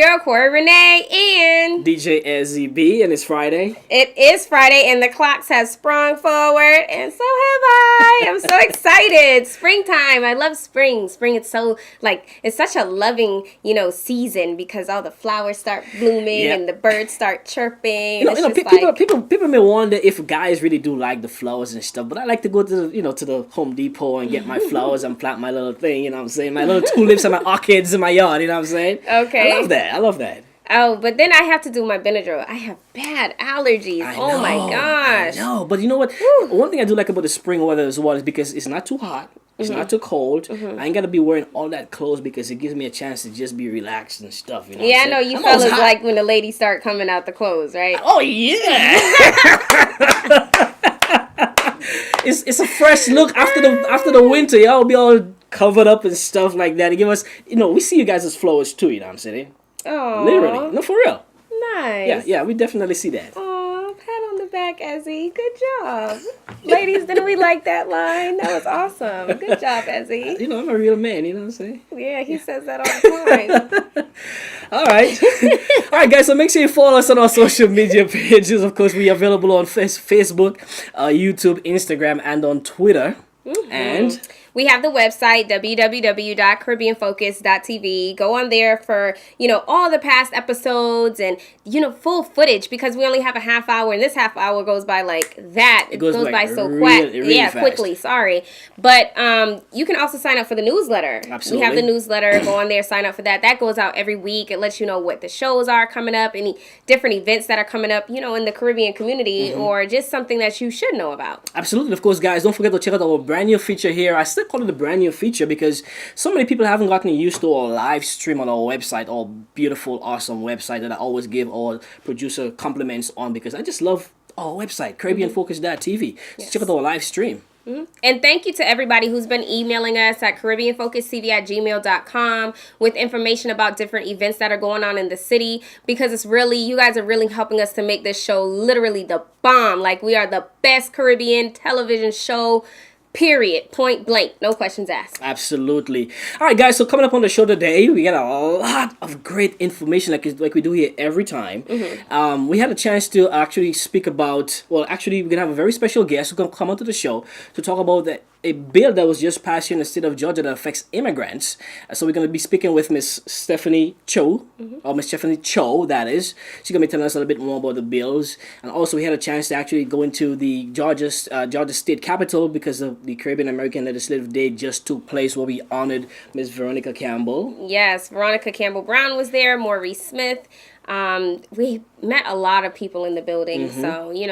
girl, Corey Renee, and DJ SZB, and it's Friday. It is Friday, and the clocks have sprung forward, and so have I. I'm so excited. Springtime. I love spring. Spring, it's so, it's such a loving, season because all the flowers start blooming and the birds start chirping. People may wonder if guys really do like the flowers and stuff, but I like to go to the Home Depot and get my flowers and plant my little thing, you know what I'm saying? My little tulips and my orchids in my yard, you know what I'm saying? Okay. I love that. Oh, but then I have to do my Benadryl. I have bad allergies. Oh my gosh. I know, but you know what? One thing I do like about the spring weather as well is because it's not too hot. It's not too cold. I ain't got to be wearing all that clothes because it gives me a chance to just be relaxed and stuff. You know I know you fellas like when the ladies start coming out the clothes, right? Oh, yeah. It's a fresh look after the winter. Y'all be all covered up and stuff like that. And give us, we see you guys as flowers too, you know what I'm saying? Oh. Literally. No, for real. Nice. Yeah, we definitely see that. Oh, pat on the back, Ezzy. Good job. Ladies, didn't we like that line? That was awesome. Good job, Ezzy. I'm a real man, you know what I'm saying? Yeah, he says that all the time. All right. All right, guys, so make sure you follow us on our social media pages. Of course, we are available on Facebook, YouTube, Instagram, and on Twitter. And we have the website, www.caribbeanfocus.tv. Go on there for, all the past episodes and, full footage because we only have a half hour and this half hour goes by like that. It goes by so really quickly. Sorry. But you can also sign up for the newsletter. Absolutely. We have the newsletter. Go on there, sign up for that. That goes out every week. It lets you know what the shows are coming up, any different events that are coming up, in the Caribbean community or just something that you should know about. Absolutely. Of course, guys, don't forget to check out our brand new feature here. I still call it a brand new feature because so many people haven't gotten used to our live stream on our website, our beautiful, awesome website that I always give our producer compliments on because I just love our website, CaribbeanFocus.tv. So check out our live stream. And thank you to everybody who's been emailing us at CaribbeanFocusTV@gmail.com with information about different events that are going on in the city because you guys are really helping us to make this show literally the bomb. Like we are the best Caribbean television show. Period. Point blank. No questions asked. Absolutely. All right, guys. So coming up on the show today, we got a lot of great information like we do here every time. We had a chance to actually speak about, we're going to have a very special guest who's going to come onto the show to talk about a bill that was just passed here in the state of Georgia that affects immigrants. So we're going to be speaking with Miss Stephanie Cho, or Miss Stephanie Cho, that is. She's going to be telling us a little bit more about the bills. And also we had a chance to actually go into the Georgia State Capitol because of the Caribbean American Legislative Day just took place where we honored Miss Veronica Campbell. Yes, Veronica Campbell Brown was there, Maurice Smith. We met a lot of people in the building. So, you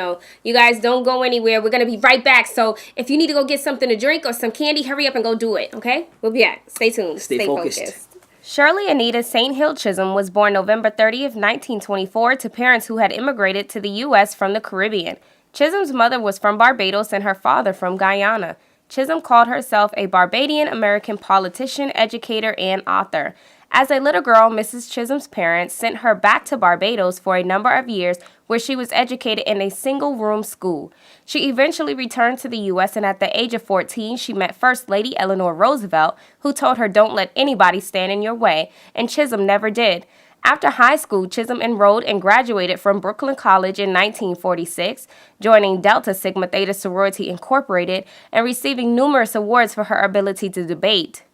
guys don't go anywhere. We're going to be right back. So if you need to go get something to drink or some candy, hurry up and go do it. Okay? We'll be back. Stay tuned. Stay focused. Shirley Anita St. Hill Chisholm was born November 30th, 1924 to parents who had immigrated to the U.S. from the Caribbean. Chisholm's mother was from Barbados and her father from Guyana. Chisholm called herself a Barbadian-American politician, educator, and author. As a little girl, Mrs. Chisholm's parents sent her back to Barbados for a number of years where she was educated in a single-room school. She eventually returned to the U.S. and at the age of 14, she met First Lady Eleanor Roosevelt, who told her, "Don't let anybody stand in your way," and Chisholm never did. After high school, Chisholm enrolled and graduated from Brooklyn College in 1946, joining Delta Sigma Theta Sorority Incorporated and receiving numerous awards for her ability to debate.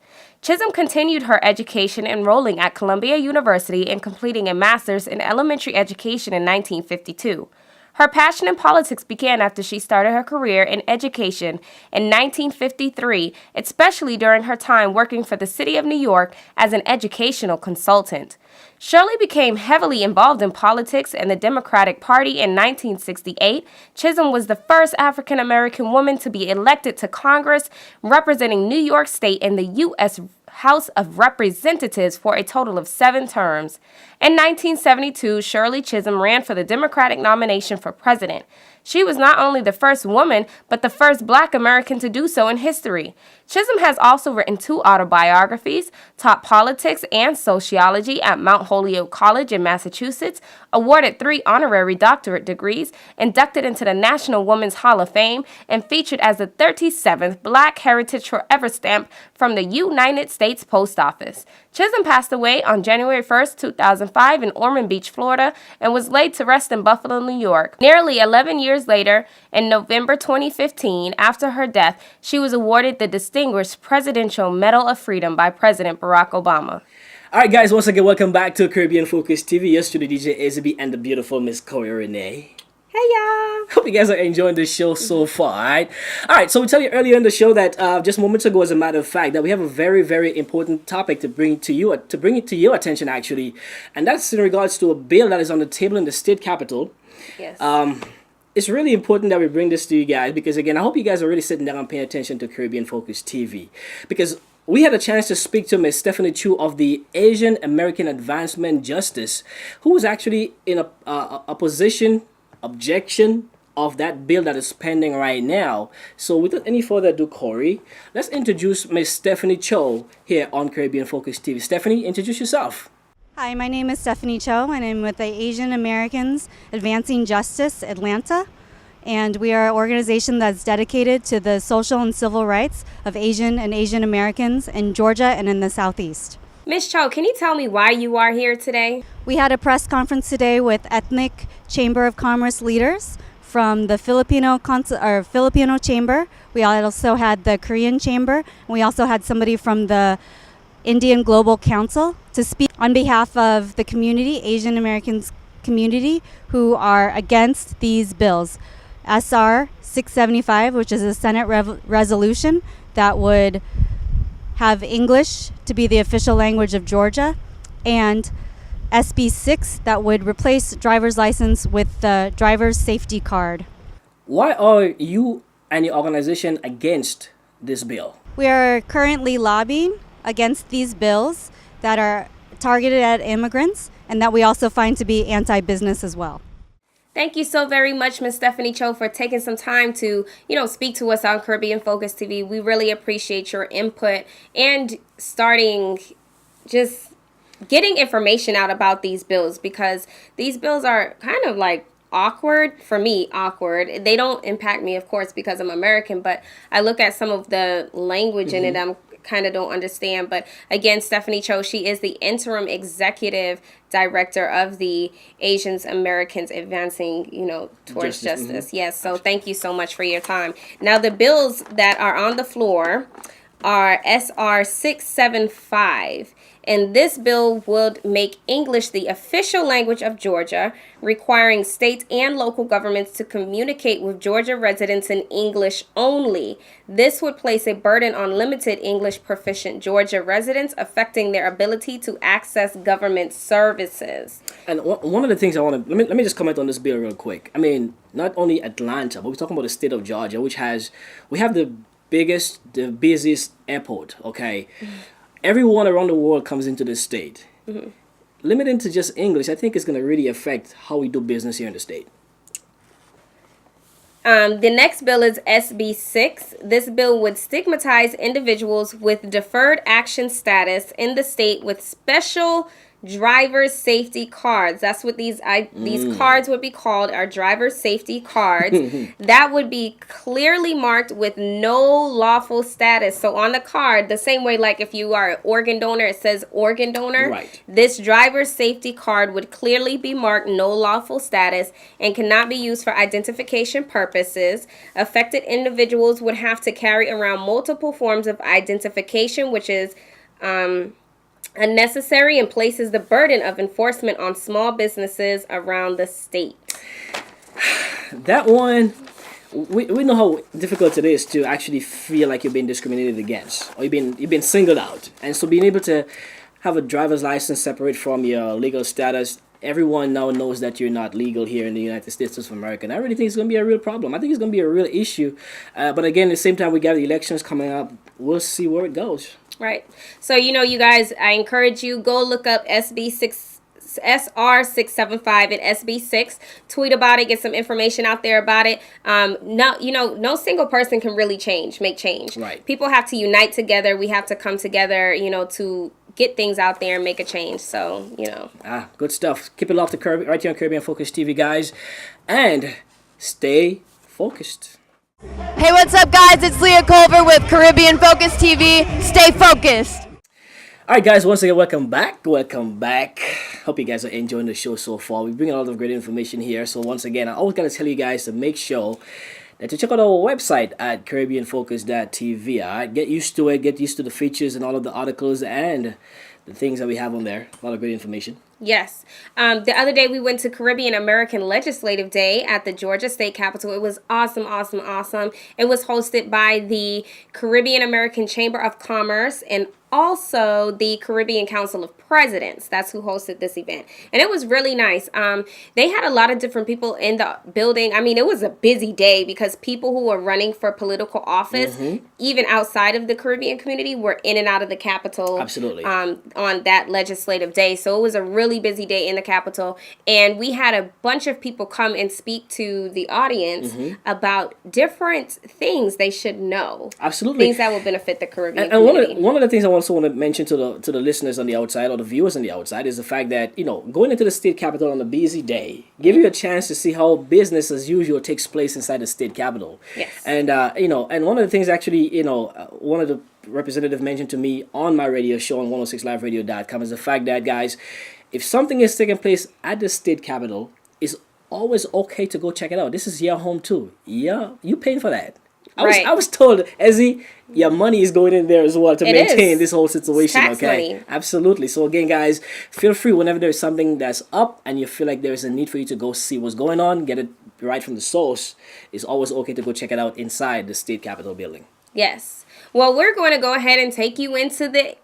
Chisholm continued her education enrolling at Columbia University and completing a master's in elementary education in 1952. Her passion in politics began after she started her career in education in 1953, especially during her time working for the City of New York as an educational consultant. Shirley became heavily involved in politics and the Democratic Party in 1968. Chisholm was the first African American woman to be elected to Congress, representing New York State in the U.S. House of Representatives for a total of 7 terms. In 1972, Shirley Chisholm ran for the Democratic nomination for president. She was not only the first woman, but the first Black American to do so in history. Chisholm has also written 2 autobiographies, taught politics and sociology at Mount Holyoke College in Massachusetts, awarded 3 honorary doctorate degrees, inducted into the National Women's Hall of Fame, and featured as the 37th Black Heritage Forever stamp from the United States Post Office. Chisholm passed away on January 1st, 2005 in Ormond Beach, Florida, and was laid to rest in Buffalo, New York. Nearly 11 years later, in November 2015, after her death, she was awarded the Distinguished Presidential Medal of Freedom by President Barack Obama. All right, guys, once again, welcome back to Caribbean Focus TV. Yesterday, DJ Izzy and the beautiful Miss Corey Renee. Hey, y'all. Hope you guys are enjoying the show so far, all right? So we tell you earlier in the show that just moments ago, as a matter of fact, that we have a very, very important topic to bring it to your attention, actually. And that's in regards to a bill that is on the table in the state capitol. Yes. It's really important that we bring this to you guys because, again, I hope you guys are really sitting down and paying attention to Caribbean Focus TV. Because we had a chance to speak to Ms. Stephanie Chu of the Asian American Advancement Justice, who was actually in a objection of that bill that is pending right now. So without any further ado, Corey, let's introduce Ms. Stephanie Cho here on Caribbean Focus TV. Stephanie, introduce yourself. Hi, my name is Stephanie Cho, and I'm with the Asian Americans Advancing Justice Atlanta. And we are an organization that's dedicated to the social and civil rights of Asian and Asian Americans in Georgia and in the Southeast. Ms. Cho, can you tell me why you are here today? We had a press conference today with ethnic Chamber of Commerce leaders from the Filipino Chamber. We also had the Korean Chamber. And we also had somebody from the Indian Global Council to speak on behalf of the community, Asian Americans community, who are against these bills. SR 675, which is a Senate resolution that would have English to be the official language of Georgia, and SB 6 that would replace driver's license with the driver's safety card. Why are you and your organization against this bill? We are currently lobbying against these bills that are targeted at immigrants and that we also find to be anti-business as well. Thank you so very much, Ms. Stephanie Cho, for taking some time to, speak to us on Caribbean Focus TV. We really appreciate your input and starting just getting information out about these bills, because these bills are kind of like awkward. They don't impact me, of course, because I'm American, but I look at some of the language in it, I'm kind of don't understand. But again, Stephanie Cho, she is the interim executive director of the Asians Americans Advancing, towards Justice. Yes. So thank you so much for your time. Now, the bills that are on the floor are SR 675. And this bill would make English the official language of Georgia, requiring states and local governments to communicate with Georgia residents in English only. This would place a burden on limited English proficient Georgia residents, affecting their ability to access government services. And one of the things I want to, let me just comment on this bill real quick. I mean, not only Atlanta, but we're talking about the state of Georgia, we have the busiest airport, okay? Everyone around the world comes into this state. Limiting to just English, I think, is going to really affect how we do business here in the state. The next bill is SB 6. This bill would stigmatize individuals with deferred action status in the state with special driver's safety cards. That's what these cards would be called, are driver's safety cards. That would be clearly marked with no lawful status. So on the card, the same way like if you are an organ donor, it says organ donor. Right. This driver's safety card would clearly be marked no lawful status and cannot be used for identification purposes. Affected individuals would have to carry around multiple forms of identification, which is unnecessary and places the burden of enforcement on small businesses around the state. That one, we know how difficult it is to actually feel like you're being discriminated against or you've been singled out. And so being able to have a driver's license separate from your legal status, everyone now knows that you're not legal here in the United States of America. And I really think it's going to be a real problem. I think it's going to be a real issue. But again, at the same time, we got the elections coming up. We'll see where it goes. Right. So, you guys, I encourage you, go look up SR 675 and SB 6. Tweet about it. Get some information out there about it. No single person can really make change. Right. People have to unite together. We have to come together, to get things out there and make a change. So, Good stuff. Keep it locked to right here on Caribbean Focus TV, guys. And stay focused. Hey, what's up, guys? It's Leah Culver with Caribbean Focus TV. Stay focused. All right, guys, once again, welcome back. Welcome back. Hope you guys are enjoying the show so far. We bring a lot of great information here. So once again, I always got to tell you guys to make sure that you check out our website at caribbeanfocus.tv. All right, get used to it. Get used to the features and all of the articles and the things that we have on there. A lot of great information. Yes. The other day we went to Caribbean American Legislative Day at the Georgia State Capitol. It was awesome, awesome, awesome. It was hosted by the Caribbean American Chamber of Commerce and also the Caribbean Council of Presidents. That's who hosted this event. And it was really nice. They had a lot of different people in the building. I mean, it was a busy day because people who were running for political office, even outside of the Caribbean community, were in and out of the Capitol. Absolutely. On that legislative day. So it was a really busy day in the Capitol. And we had a bunch of people come and speak to the audience about different things they should know. Absolutely. Things that will benefit the Caribbean And community. one of the things I also want to mention to the listeners on the outside or the viewers on the outside is the fact that, going into the state capitol on a busy day give you a chance to see how business as usual takes place inside the state capitol. Yes. And and one of the things actually, one of the representative mentioned to me on my radio show on 106liveradio.com is the fact that, guys, if something is taking place at the state capitol, it's always okay to go check it out. This is your home too. Yeah, you paying for that. I was told, Ezzy, your money is going in there as well to maintain this whole situation. It's tax money. Absolutely. So again, guys, feel free whenever there's something that's up and you feel like there is a need for you to go see what's going on, get it right from the source. It's always okay to go check it out inside the state capitol building. Yes. Well, we're going to go ahead and take you into the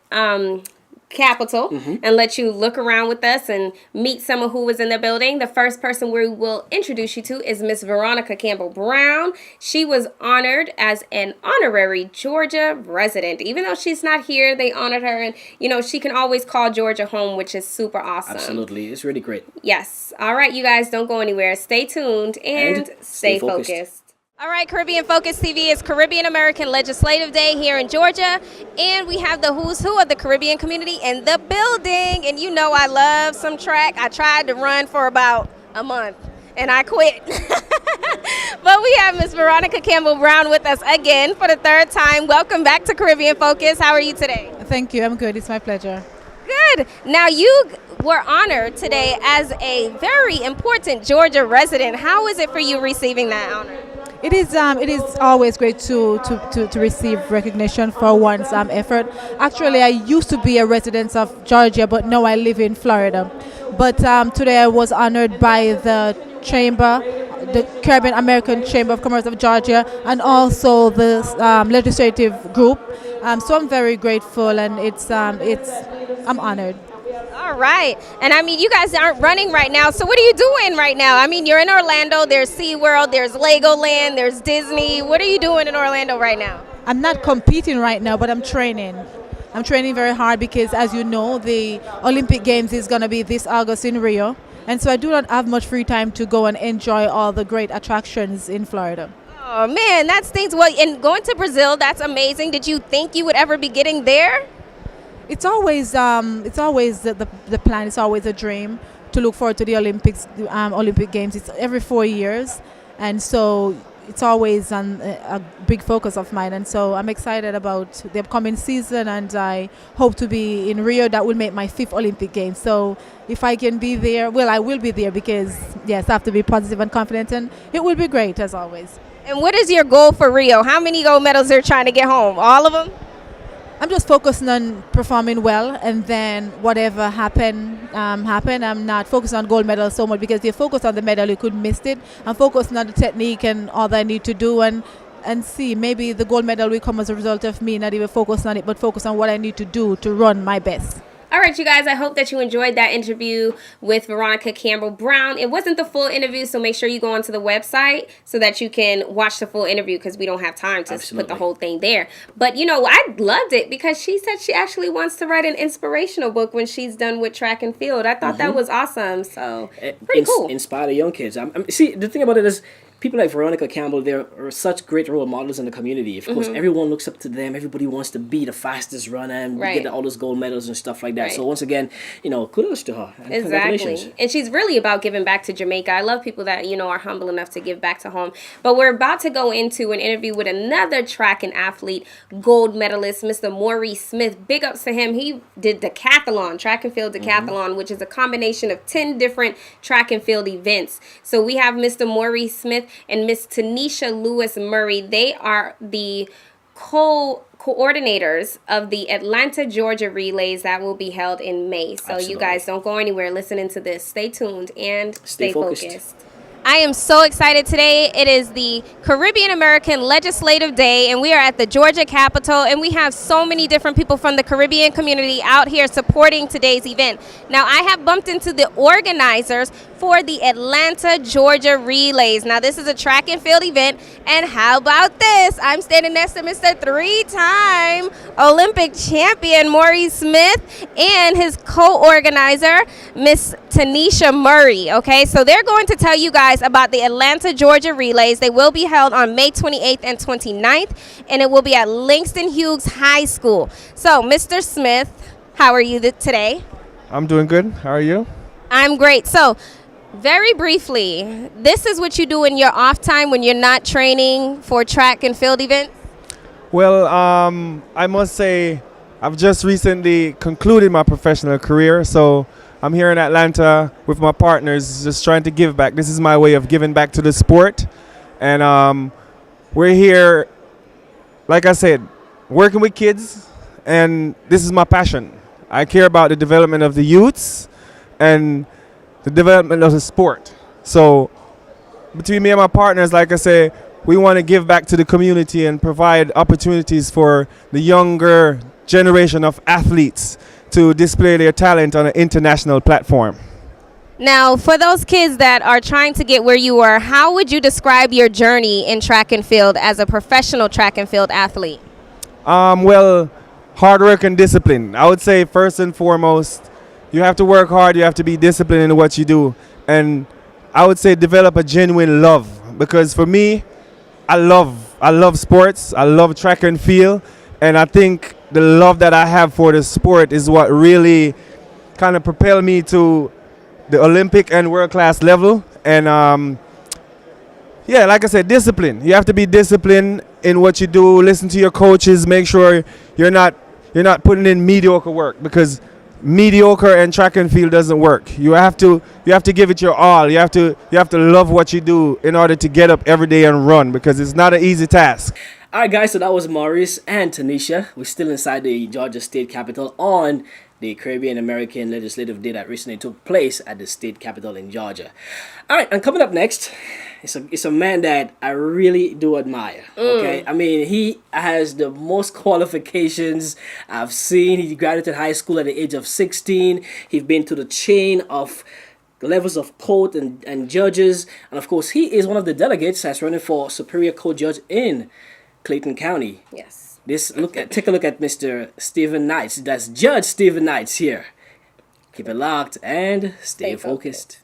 Capitol and let you look around with us and meet some of who was in the building. The first person we will introduce you to is Miss Veronica Campbell Brown. She was honored as an honorary Georgia resident. Even though she's not here, they honored her, and she can always call Georgia home, which is super awesome. Absolutely. It's really great. Yes. All right, you guys, don't go anywhere. Stay tuned and stay focused. All right, Caribbean Focus TV is Caribbean American Legislative Day here in Georgia, and we have the who's who of the Caribbean community in the building. And I love some track. I tried to run for about a month, and I quit. But we have Miss Veronica Campbell Brown with us again for the third time. Welcome back to Caribbean Focus. How are you today? Thank you. I'm good. It's my pleasure. Good. Now, you were honored today as a very important Georgia resident. How is it for you receiving that honor? It is always great to receive recognition for one's effort. Actually, I used to be a resident of Georgia, but now I live in Florida. But today I was honored by the Caribbean American Chamber of Commerce of Georgia, and also the legislative group. So I'm very grateful, and I'm honored. All right. And you guys aren't running right now. So what are you doing right now? You're in Orlando. There's SeaWorld. There's Legoland. There's Disney. What are you doing in Orlando right now? I'm not competing right now, but I'm training. I'm training very hard because, as you know, the Olympic Games is going to be this August in Rio. And so I do not have much free time to go and enjoy all the great attractions in Florida. Oh, man, that stinks. Well, and going to Brazil, that's amazing. Did you think you would ever be getting there? It's always the plan. It's always a dream to look forward to the Olympics, Olympic Games. It's every 4 years, and so it's always a big focus of mine. And so I'm excited about the upcoming season, and I hope to be in Rio. That will make my 5th Olympic Games. So if I can be there, well, I will be there because, yes, I have to be positive and confident, and it will be great as always. And what is your goal for Rio? How many gold medals are trying to get home? All of them? I'm just focusing on performing well, and then whatever happen. I'm not focused on gold medal so much, because if you focus on the medal, you could miss it. I'm focusing on the technique and all that I need to do, and see, maybe the gold medal will come as a result of me not even focus on it, but focus on what I need to do to run my best. All right, you guys, I hope that you enjoyed that interview with Veronica Campbell Brown. It wasn't the full interview, so make sure you go onto the website so that you can watch the full interview, because we don't have time to put the whole thing there. But, I loved it because she said she actually wants to write an inspirational book when she's done with track and field. I thought that was awesome. So, pretty cool. Inspire the young kids. See, the thing about it is, people like Veronica Campbell, they're such great role models in the community. Of course, everyone looks up to them. Everybody wants to be the fastest runner and Right. get all those gold medals and stuff like that. Right. So once again, kudos to her. And Exactly. congratulations. And she's really about giving back to Jamaica. I love people that, are humble enough to give back to home. But we're about to go into an interview with another track and athlete, gold medalist, Mr. Maurice Smith. Big ups to him. He did decathlon, track and field decathlon, which is a combination of 10 different track and field events. So we have Mr. Maurice Smith and Miss Tanisha Lewis Murray. They are the coordinators of the Atlanta, Georgia relays that will be held in May. So Absolutely. you guys don't go anywhere listening to this. Stay tuned and stay focused. focused. I am so excited today. It is the Caribbean American Legislative Day, and we are at the Georgia Capitol, and we have so many different people from the Caribbean community out here supporting today's event. Now, I have bumped into the organizers for the Atlanta, Georgia Relays. Now, this is a track and field event, and how about this? I'm standing next to Mr. three-time Olympic champion Maurice Smith and his co-organizer, Miss Tanisha Murray. Okay, so they're going to tell you guys about the Atlanta, Georgia Relays. They will be held on May 28th and 29th, and it will be at Langston Hughes High School. So, Mr. Smith, how are you today? I'm doing good. How are you? I'm great. So, very briefly, this is what you do in your off time when you're not training for track and field events? Well, I must say I've just recently concluded my professional career, so I'm here in Atlanta with my partners just trying to give back. This is my way of giving back to the sport. And we're here, like I said, working with kids, and this is my passion. I care about the development of the youths and the development of the sport. So between me and my partners, like I say, we want to give back to the community and provide opportunities for the younger generation of athletes to display their talent on an international platform. Now, for those kids that are trying to get where you are, how would you describe your journey in track and field as a professional track and field athlete? Well, hard work and discipline. I would say first and foremost, you have to work hard, you have to be disciplined in what you do. And I would say develop a genuine love, because for me, I love sports, I love track and field, and I think the love that I have for the sport is what really kind of propelled me to the Olympic and world-class level. And yeah, like I said, discipline. You have to be disciplined in what you do. Listen to your coaches. Make sure you're not putting in mediocre work, because mediocre and track and field doesn't work. You have to give it your all. You have to love what you do in order to get up every day and run, because it's not an easy task. All right, guys, so that was Maurice and Tanisha. We're still inside the Georgia State Capitol on the Caribbean American Legislative Day that recently took place at the state capitol in Georgia. All right, and coming up next, it's a man that I really do admire. Okay, I mean, he has the most qualifications I've seen. He graduated high school at the age of 16. He's been to the chain of levels of court and judges, and of course, he is one of the delegates that's running for Superior Court Judge in Clayton County. Yes. Take a look at Mr. Stephen Knights. That's Judge Stephen Knights here. Keep it locked and stay focused.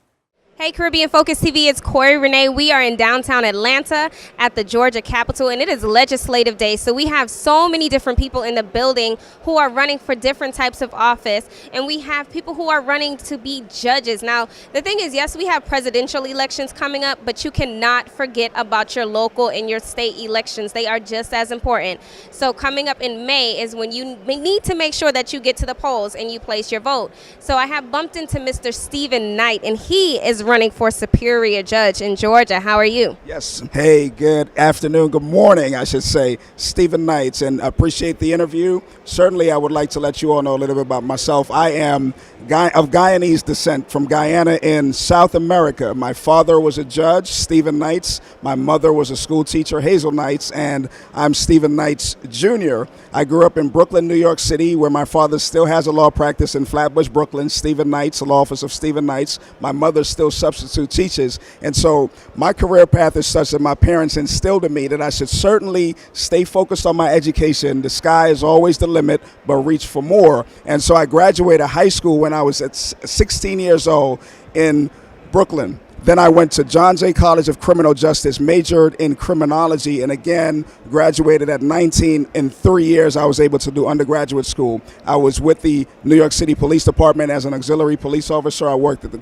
Hey, Caribbean Focus TV, it's Corey Renee. We are in downtown Atlanta at the Georgia Capitol, and it is Legislative Day. So we have so many different people in the building who are running for different types of office, and we have people who are running to be judges. Now, the thing is, yes, we have presidential elections coming up, but you cannot forget about your local and your state elections. They are just as important. So coming up in May is when you need to make sure that you get to the polls and you place your vote. So I have bumped into Mr. Stephen Knight, and he is running for Superior Judge in Georgia. How are you? Yes. Hey, good afternoon, good morning, I should say. Stephen Knights, and appreciate the interview. Certainly, I would like to let you all know a little bit about myself. I am of Guyanese descent, from Guyana in South America. My father was a judge, Stephen Knights. My mother was a school teacher, Hazel Knights, and I'm Stephen Knights Jr. I grew up in Brooklyn, New York City, where my father still has a law practice in Flatbush, Brooklyn. Stephen Knights, the law office of Stephen Knights. My mother still substitute teaches. And so my career path is such that my parents instilled in me that I should certainly stay focused on my education. The sky is always the limit, but reach for more. And so I graduated high school when I was at 16 years old in Brooklyn. Then I went to John Jay College of Criminal Justice, majored in criminology, and again, graduated at 19. In 3 years, I was able to do undergraduate school. I was with the New York City Police Department as an auxiliary police officer. I worked at the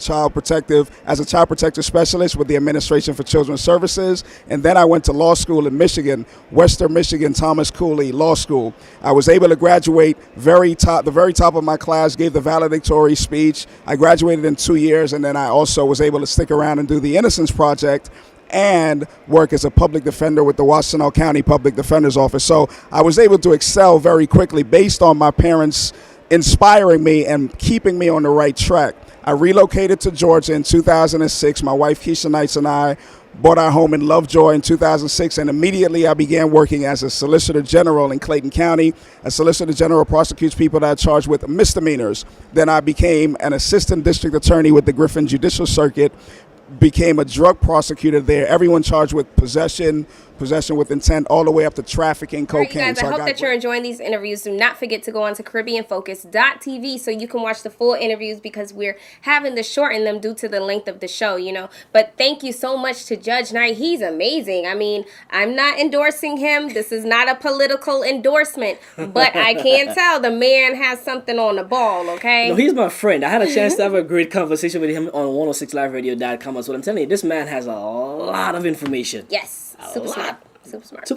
as a child protective specialist with the Administration for Children's Services. And then I went to law school in Michigan, Western Michigan, Thomas Cooley Law School. I was able to graduate the very top of my class, gave the valedictory speech. I graduated in 2 years, and then I also was able to stick around and do the Innocence Project and work as a public defender with the Washtenaw County Public Defender's Office. So I was able to excel very quickly based on my parents inspiring me and keeping me on the right track. I relocated to Georgia in 2006. My wife Keisha Knights and I bought our home in Lovejoy in 2006, and immediately I began working as a Solicitor General in Clayton County. A Solicitor General prosecutes people that are charged with misdemeanors. Then I became an Assistant District Attorney with the Griffin Judicial Circuit, became a drug prosecutor there. Everyone charged with possession with intent, all the way up to trafficking, cocaine. All right, guys, I hope that you're enjoying these interviews. Do not forget to go on to CaribbeanFocus.tv so you can watch the full interviews, because we're having to shorten them due to the length of the show, you know. But thank you so much to Judge Knight. He's amazing. I mean, I'm not endorsing him. This is not a political endorsement, but I can tell the man has something on the ball, okay? No, he's my friend. I had a chance to have a great conversation with him on 106liveradio.com. So what I'm telling you, this man has a lot of information. Yes. Super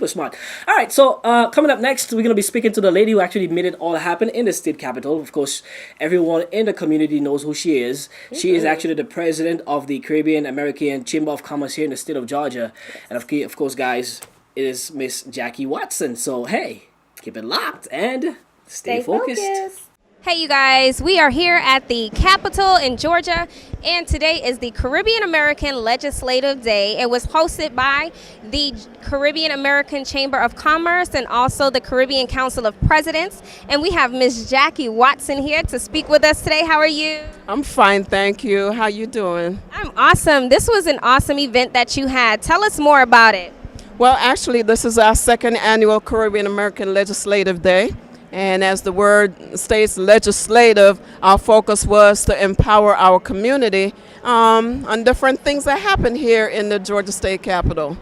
smart. All right, so coming up next, we're going to be speaking to the lady who actually made it all happen in the state capitol. Of course, everyone in the community knows who she is. She is actually the president of the Caribbean American Chamber of Commerce here in the state of Georgia. And of course, guys, it is Miss Jackie Watson. So, hey, keep it locked and stay focused. Hey, you guys, we are here at the Capitol in Georgia, and today is the Caribbean American Legislative Day. It was hosted by the Caribbean American Chamber of Commerce and also the Caribbean Council of Presidents, and we have Miss Jackie Watson here to speak with us today. How are you? I'm fine, thank you. How you doing? I'm awesome. This was an awesome event that you had. Tell us more about it. Well, actually, this is our second annual Caribbean American Legislative Day. And as the word states, legislative, our focus was to empower our community on different things that happen here in the Georgia State Capitol.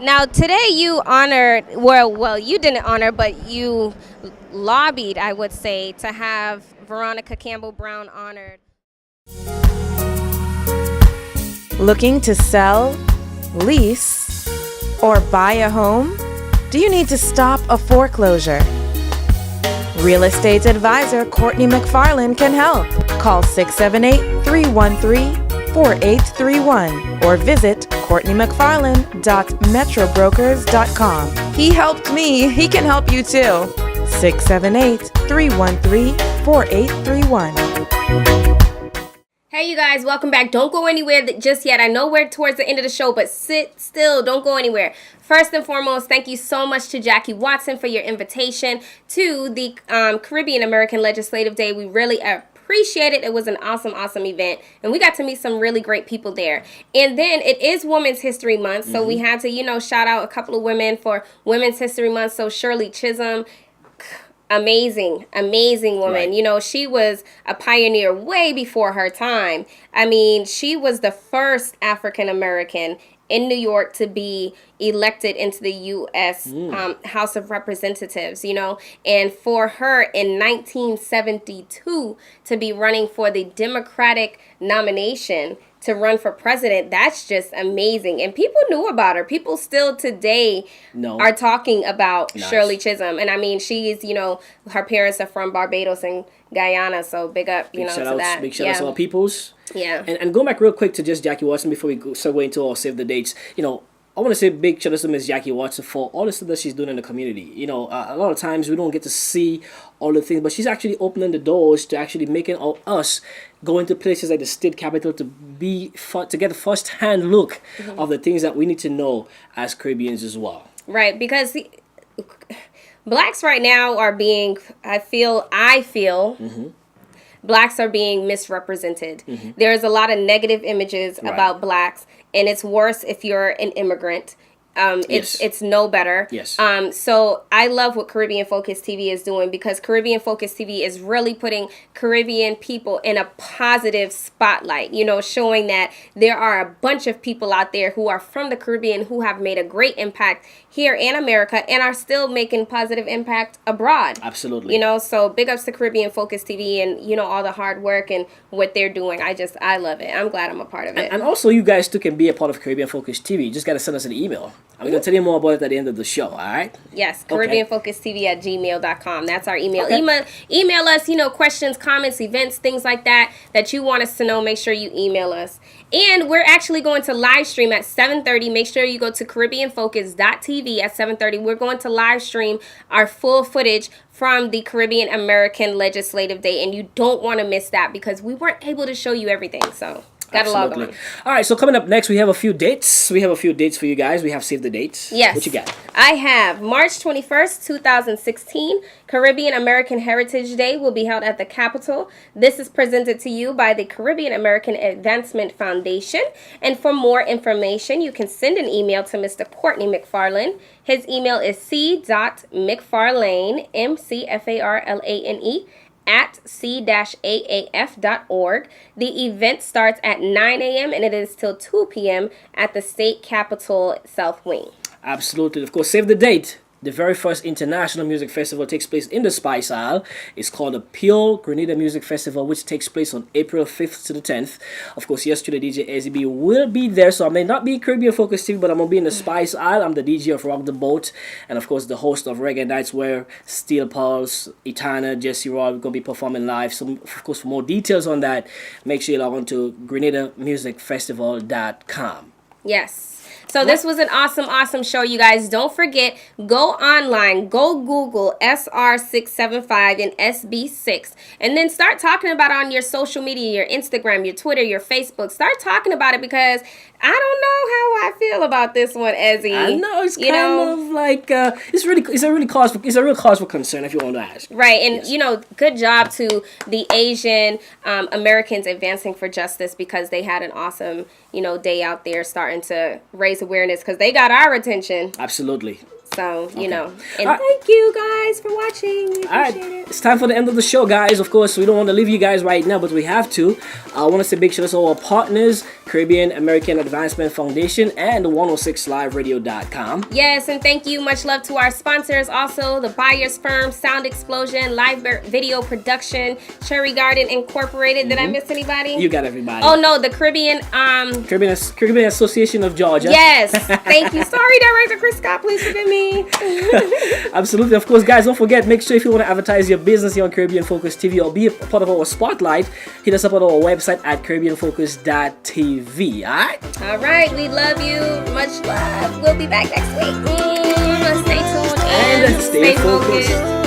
Now, today you honored, well, you didn't honor, but you lobbied, I would say, to have Veronica Campbell Brown honored. Looking to sell, lease, or buy a home? Do you need to stop a foreclosure? Real estate advisor Courtney McFarland can help. Call 678-313-4831 or visit CourtneyMcFarland.metrobrokers.com. He helped me. He can help you too. 678-313-4831. Hey, you guys, welcome back. Don't go anywhere just yet. I know we're towards the end of the show, but sit still. Don't go anywhere. First and foremost, thank you so much to Jackie Watson for your invitation to the Caribbean American Legislative Day. We really appreciate it. It was an awesome event, and we got to meet some really great people there. And then it is Women's History Month, so we had to, shout out a couple of women for Women's History Month. So Shirley Chisholm, amazing woman. Right. She was a pioneer way before her time. I mean, she was the first African American in New York to be elected into the U.S. House of Representatives, and for her in 1972 to be running for the Democratic nomination to run for president, that's just amazing. And people knew about her. People still today are talking about Shirley Chisholm. And I mean, she's, her parents are from Barbados and Guyana, so big up, to that. Big shout outs to our peoples. Yeah. And going back real quick to just Jackie Watson before we segue into our Save the Dates, I want to say big shout out to Miss Jackie Watson for all the stuff that she's doing in the community. A lot of times we don't get to see all the things, but she's actually opening the doors to actually making us go into places like the state capitol to get a first-hand look of the things that we need to know as Caribbeans as well. Right, because blacks right now are being, I feel, blacks are being misrepresented. There's a lot of negative images about blacks, and it's worse if you're an immigrant. It's no better. Yes. So I love what Caribbean Focus TV is doing, because Caribbean Focus TV is really putting Caribbean people in a positive spotlight, you know, showing that there are a bunch of people out there who are from the Caribbean who have made a great impact here in America and are still making positive impact abroad. Absolutely. You know, so big ups to Caribbean Focus TV and, you know, all the hard work and what they're doing. I love it. I'm glad I'm a part of it. And also, you guys too can be a part of Caribbean Focus TV. You just got to send us an email. I'm going to tell you more about it at the end of the show, all right? Yes, CaribbeanFocusTV@gmail.com. That's our email. Okay. Email us, you know, questions, comments, events, things like that you want us to know. Make sure you email us. And we're actually going to live stream at 7:30. Make sure you go to CaribbeanFocus.tv at 7:30. We're going to live stream our full footage from the Caribbean American Legislative Day, and you don't want to miss that because we weren't able to show you everything, so gotta log on. All right, so coming up next, we have a few dates. We have a few dates for you guys. We have saved the dates. Yes. What you got? I have March 21st, 2016, Caribbean American Heritage Day will be held at the Capitol. This is presented to you by the Caribbean American Advancement Foundation. And for more information, you can send an email to Mr. Courtney McFarlane. His email is c.mcfarlane, McFarlane, at c-aaf.org. The event starts at 9 a.m. and it is till 2 p.m. at the State Capitol South Wing. Absolutely. Of course, save the date. The very first international music festival takes place in the Spice Isle. It's called the Pure Grenada Music Festival, which takes place on April 5th to the 10th. Of course, yesterday, DJ AZB will be there, so I may not be Caribbean Focus TV, but I'm going to be in the Spice Isle. I'm the DJ of Rock the Boat, and of course, the host of Reggae Nights, where Steel Pulse, Etana, Jesse Roy are going to be performing live. So, of course, for more details on that, make sure you log on to GrenadaMusicFestival.com. Yes. So this was an awesome show, you guys. Don't forget, go online, go Google SR675 and SB6, and then start talking about it on your social media, your Instagram, your Twitter, your Facebook. Start talking about it, because I don't know how I feel about this one, Ezzy. I know, it's kind of like it's a real cause for concern, if you want to ask. Right, and you know, good job to the Asian Americans advancing for justice, because they had an awesome, you know, day out there starting to raise awareness, because they got our attention. Absolutely. So, you know, and thank you guys for watching. We appreciate it. It's time for the end of the show, guys. Of course, we don't want to leave you guys right now, but we have to. I want to say big shout out to our partners, Caribbean American Advancement Foundation and 106liveradio.com. Yes, and thank you. Much love to our sponsors. Also, the Buyers Firm, Sound Explosion, Live Video Production, Cherry Garden Incorporated. Did I miss anybody? You got everybody. Oh, no, the Caribbean Association of Georgia. Yes, thank you. Sorry, Director Chris Scott, please forgive me. Absolutely. Of course, guys, don't forget, make sure if you want to advertise your business here on Caribbean Focus TV or be a part of our spotlight, hit us up on our website at CaribbeanFocus.tv. All right, we love you. Much love. We'll be back next week. Stay tuned and stay focused.